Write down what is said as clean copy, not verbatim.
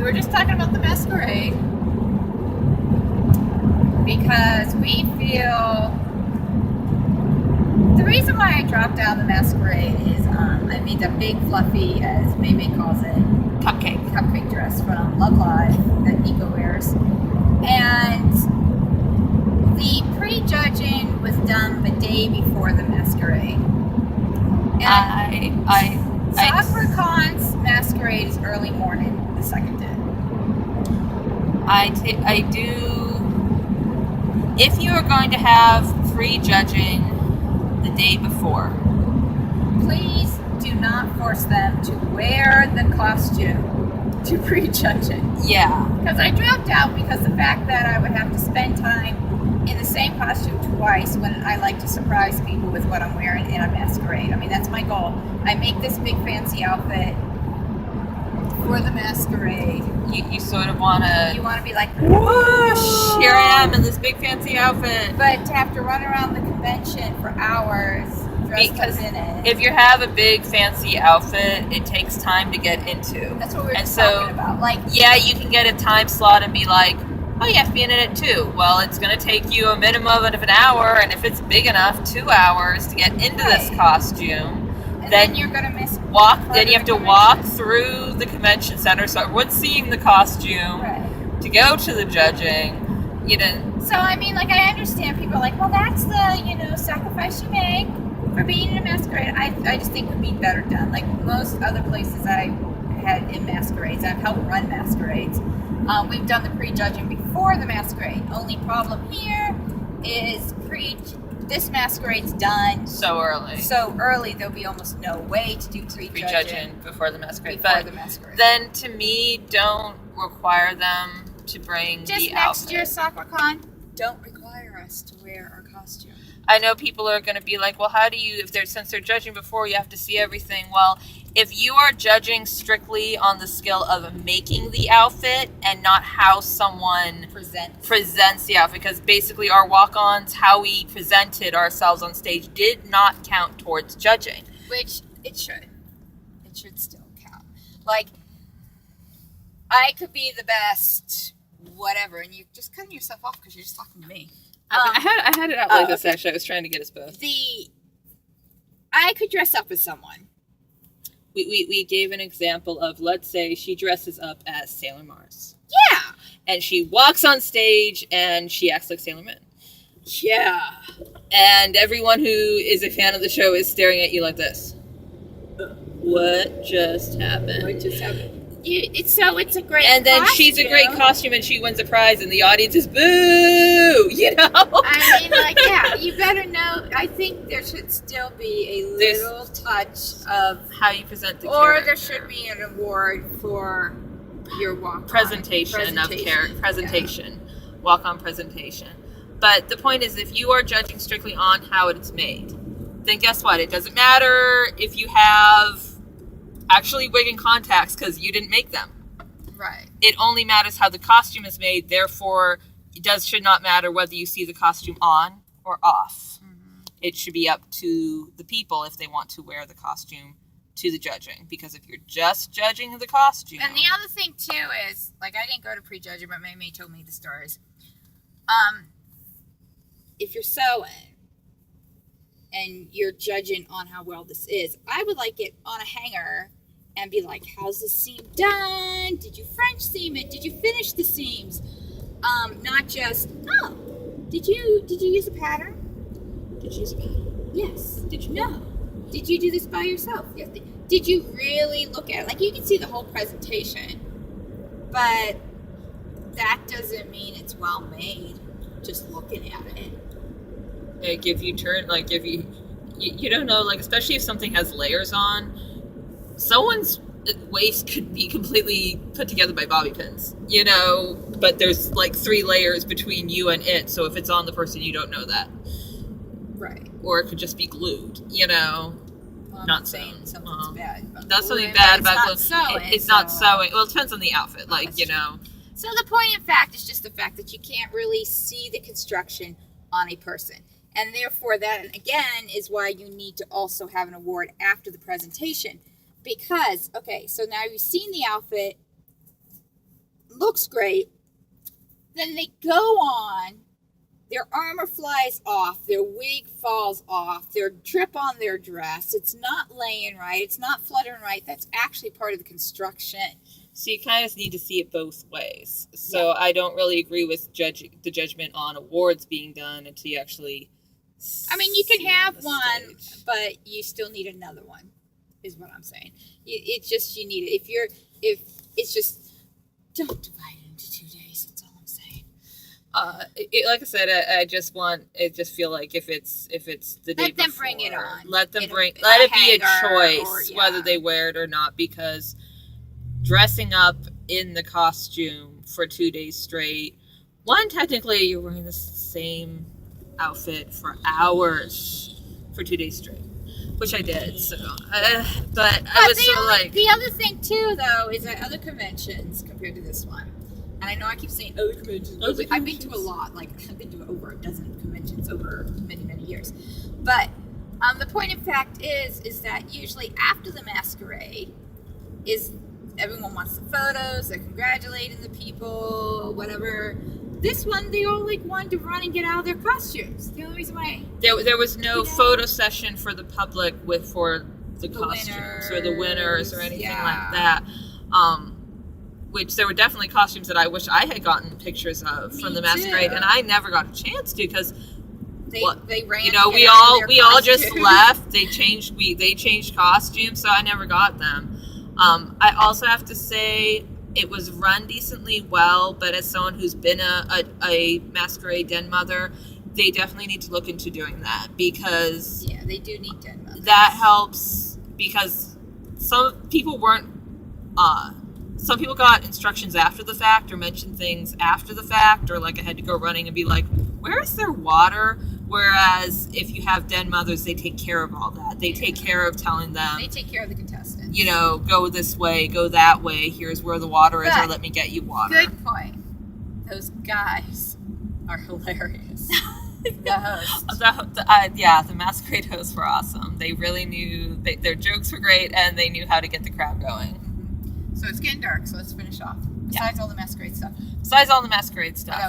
we were just talking about the Masquerade because we feel the reason why I dropped out of the Masquerade is I made that big fluffy, as May calls it, cupcake dress from Love Live that Nico wears, and the pre-judging was done the day before the Masquerade. And SoccerCon's Masquerade is early morning, the second day. I do. If you are going to have pre-judging the day before, please do not force them to wear the costume to pre-judging. Yeah. Because I dropped out because the fact that I would have to spend time in the same costume twice when I like to surprise people with what I'm wearing in a masquerade. I mean, that's my goal. I make this big fancy outfit for the Masquerade. You sort of want to... You want to be like, whoosh! Here I am in this big fancy outfit. But to have to run around the convention for hours dressed up in it. If you have a big fancy outfit, it takes time to get into. That's what we were talking about. Like, yeah, you can get a time slot and be like, oh, you have to be in it too. Well, it's going to take you a minimum of an hour, and if it's big enough, 2 hours to get into this costume. And then you're going to miss Then you have to walk through the convention center, so everyone's seeing the costume to go to the judging. You know. So I mean, like, I understand people are like, well, that's the sacrifice you make for being in a masquerade. I just think would be better done. Like most other places I had in masquerades, I've helped run masquerades. We've done the pre-judging before the masquerade. Only problem here is this masquerade's done so early there'll be almost no way to do pre-judging before the masquerade. Then to me, don't require them to bring just the next outfit. year SoccerCon, don't require us to wear our costume. I know people are going to be like, well, how do you, since they're judging before, you have to see everything. Well, if you are judging strictly on the skill of making the outfit and not how someone presents the outfit, because basically our walk-ons, how we presented ourselves on stage, did not count towards judging. Which it should. It should still count. Like, I could be the best, whatever, and you're just cutting yourself off because you're just talking to me. I had it out like this, actually. I was trying to get us both. I could dress up as someone. We gave an example of, let's say she dresses up as Sailor Mars. Yeah. And she walks on stage and she acts like Sailor Moon. Yeah. And everyone who is a fan of the show is staring at you like this. What just happened? It's a great And then costume. she's a great costume and she wins a prize and the audience is boo! You know? I mean, like, yeah, you better know. I think there should still be a little touch of how you present the character. character. There should be an award for your walk-on. Presentation. Walk-on presentation. But the point is, if you are judging strictly on how it's made, then guess what? It doesn't matter if you have actually wig and contacts because you didn't make them. Right. It only matters how the costume is made. Therefore, should not matter whether you see the costume on or off. Mm-hmm. It should be up to the people if they want to wear the costume to the judging. Because if you're just judging the costume... And the other thing, too, is, like, I didn't go to pre-judging, but May told me the stories. If you're sewing and you're judging on how well this is, I would like it on a hanger and be like, how's the seam done? Did you French seam it? Did you finish the seams? Not just, did you use a pattern? Did you use a pattern? Yes. Did you? No. Did you do this by yourself? Yes. Did you really look at it? Like, you can see the whole presentation, but that doesn't mean it's well made just looking at it. You don't know, like, especially if something has layers on, someone's waist could be completely put together by bobby pins, you know, but there's like 3 layers between you and it, so if it's on the person, you don't know that. Right. Or it could just be glued, you know. Well, not saying something's bad about that's gluing, something bad about glue. It's not sewing. Well, it depends on the outfit, like, you know. So the point, in fact, is just the fact that you can't really see the construction on a person. And therefore, that, again, is why you need to also have an award after the presentation. Because, okay, so now you've seen the outfit, looks great. Then they go on, their armor flies off, their wig falls off, their drip on their dress. It's not laying right. It's not fluttering right. That's actually part of the construction. So you kind of need to see it both ways. So I don't really agree with the judgment on awards being done until you actually. I mean, you can have one, but you still need another one, is what I'm saying. It's just you need it. If it's just don't divide it into 2 days. That's all I'm saying. Like I said, I just feel like if it's the day Let them before, bring it on. let it be a choice whether they wear it or not, because dressing up in the costume for 2 days straight, one, technically you're wearing the same outfit for hours for 2 days straight, which I did. So, but I was sort of like, the other thing too, though, is that other conventions compared to this one, and I know I keep saying other conventions. I've been to a lot. Like I've been to over a dozen conventions over many years. But the point of fact is that usually after the masquerade is everyone wants the photos, they're congratulating the people, whatever. This one, they all like wanted to run and get out of their costumes. The only reason why there was no photo session for the public for the costumes winners, or the winners or anything like that. Which there were definitely costumes that I wish I had gotten pictures of from the masquerade, and I never got a chance to because they ran. We all just left. They changed costumes, so I never got them. I also have to say it was run decently well, but as someone who's been a masquerade den mother, they definitely need to look into doing that, because they do need den mothers. That helps, because some people weren't. Some people got instructions after the fact or mentioned things after the fact, or like I had to go running and be like, where is their water? Whereas if you have den mothers, they take care of all that. They take care of telling them. They take care of the contestants. Go this way, go that way. Here's where the water is, or let me get you water. Good point. Those guys are hilarious. The hosts. The masquerade hosts were awesome. They really knew, their jokes were great, and they knew how to get the crowd going. So it's getting dark, so let's finish off. Besides all the masquerade stuff. Besides all the masquerade stuff.